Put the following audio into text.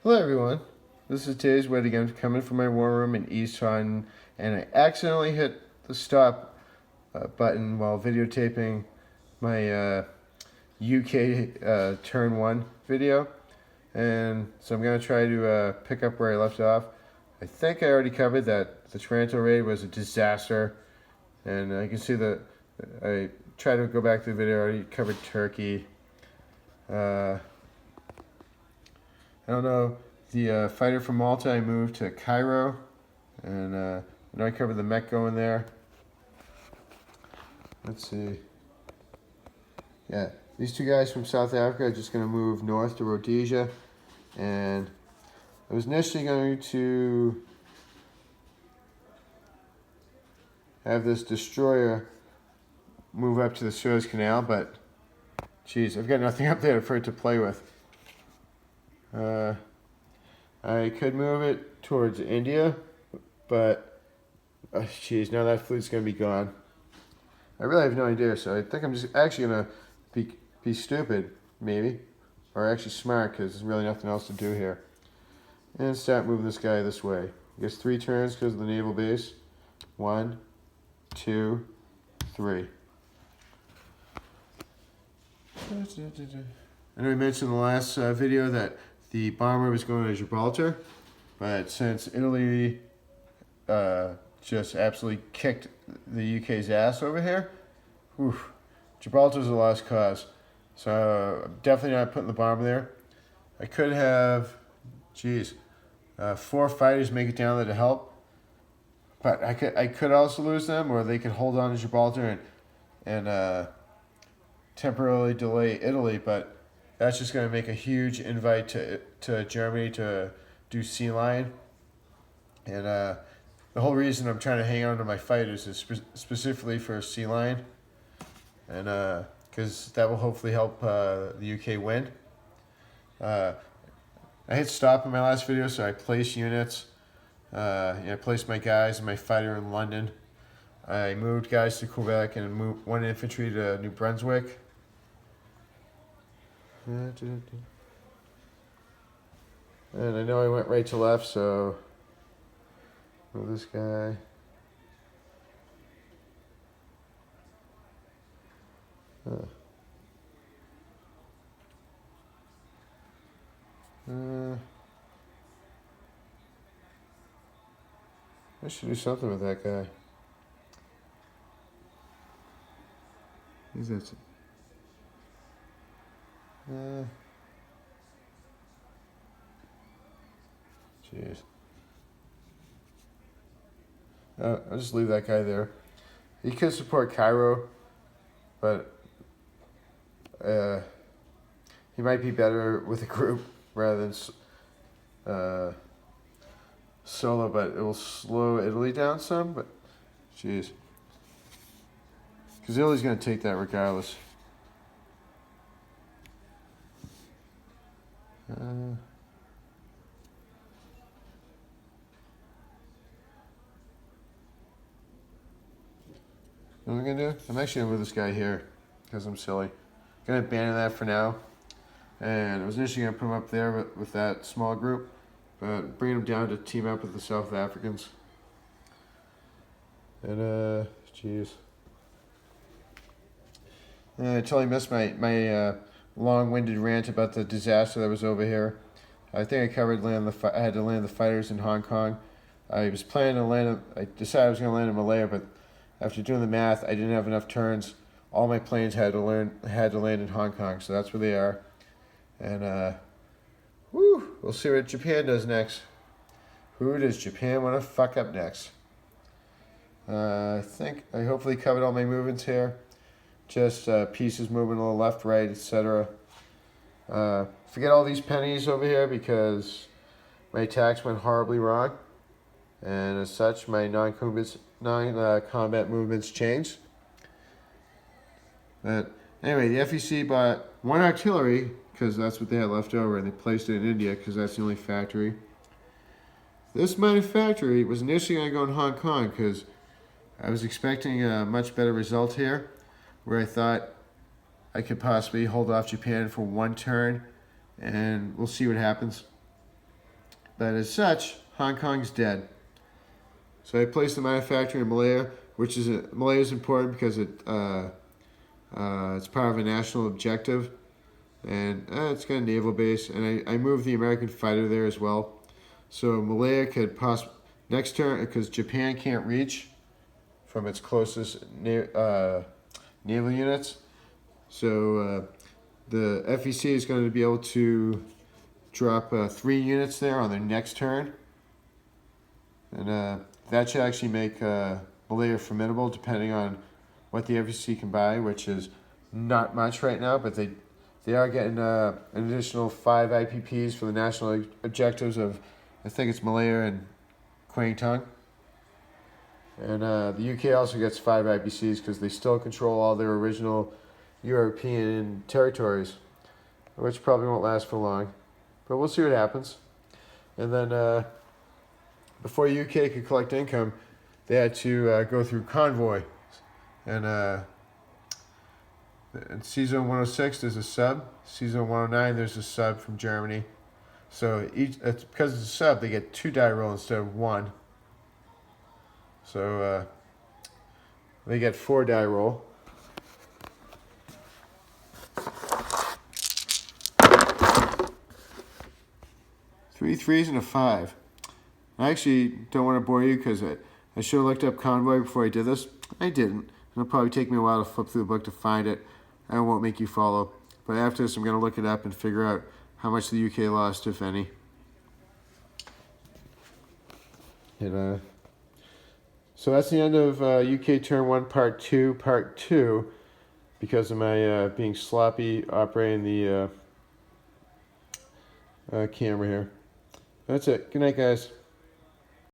Hello everyone, this is today's wedding. I'm coming from my war room in East Taunton, and I accidentally hit the stop button while videotaping my UK turn 1 video, and so I'm going to try to pick up where I left off. I think I already covered that the Taranto raid was a disaster, and I can see that I tried to go back to the video. I already covered Turkey. I don't know, the fighter from Malta, I moved to Cairo, and I know I covered the mech going there. Let's see. Yeah, these two guys from South Africa are just going to move north to Rhodesia, and I was initially going to have this destroyer move up to the Suez Canal, but geez, I've got nothing up there for it to play with. I could move it towards India, but geez, now that fleet's gonna be gone. I really have no idea, so I think I'm just actually gonna be stupid, maybe, or actually smart, because there's really nothing else to do here, and start moving this guy this way. I guess 3 turns because of the naval base. 1, 2, 3. I know we mentioned in the last video that the bomber was going to Gibraltar, but since Italy just absolutely kicked the UK's ass over here, Gibraltar's a lost cause. So I'm definitely not putting the bomber there. I could have, 4 fighters make it down there to help, but I could also lose them, or they could hold on to Gibraltar and temporarily delay Italy, but that's just going to make a huge invite to Germany to do Sea Lion. And the whole reason I'm trying to hang on to my fighters is specifically for Sea Lion. And because that will hopefully help the UK win. I hit stop in my last video, so I placed units. I placed my guys and my fighter in London. I moved guys to Quebec and moved 1 infantry to New Brunswick. And I know I went right to left, so move this guy. I should do something with that guy. He's that. Jeez. I'll just leave that guy there. He could support Cairo, but he might be better with a group rather than solo, but it will slow Italy down some, but jeez. Because Italy's going to take that regardless. What am I going to do? I'm actually going to move this guy here because I'm silly. I'm going to abandon that for now. And I was initially going to put him up there with that small group, but bringing him down to team up with the South Africans. And, jeez. I totally missed my long-winded rant about the disaster that was over here. I think I covered I had to land the fighters in Hong Kong. I was planning to land. I decided I was going to land in Malaya, but after doing the math, I didn't have enough turns. All my planes had to land in Hong Kong, so that's where they are. And we'll see what Japan does next. Who does Japan want to fuck up next? I think I hopefully covered all my movements here. Just pieces moving to the left, right, etc. Forget all these pennies over here because my attacks went horribly wrong, and as such, my non-combat movements changed. But anyway, the FEC bought 1 artillery because that's what they had left over, and they placed it in India because that's the only factory. This manufactory was initially going to go in Hong Kong because I was expecting a much better result here, where I thought I could possibly hold off Japan for 1 turn, and we'll see what happens. But as such, Hong Kong's dead. So I placed the manufacturing in Malaya, which is Malaya is important because it's part of a national objective, and it's got a naval base. And I moved the American fighter there as well. So Malaya could possibly next turn, because Japan can't reach from its closest naval units. So the FEC is going to be able to drop 3 units there on their next turn, and that should actually make Malaya formidable, depending on what the FEC can buy, which is not much right now. But they are getting an additional 5 IPPs for the national objectives of, I think it's Malaya and Kwangtung. And the UK also gets 5 IPCs because they still control all their original European territories, which probably won't last for long. But we'll see what happens. And then before UK could collect income, they had to go through convoy. And in C-Zone 106, there's a sub. C-Zone 109, there's a sub from Germany. So because it's a sub, they get 2 die roll instead of 1. So they get 4 die roll. Three threes and a 5. I actually don't want to bore you because I should have looked up convoy before I did this. I didn't. It'll probably take me a while to flip through the book to find it. I won't make you follow. But after this, I'm going to look it up and figure out how much the UK lost, if any. And so that's the end of UK Turn 1 Part 2, because of my being sloppy operating the camera here. That's it. Good night, guys.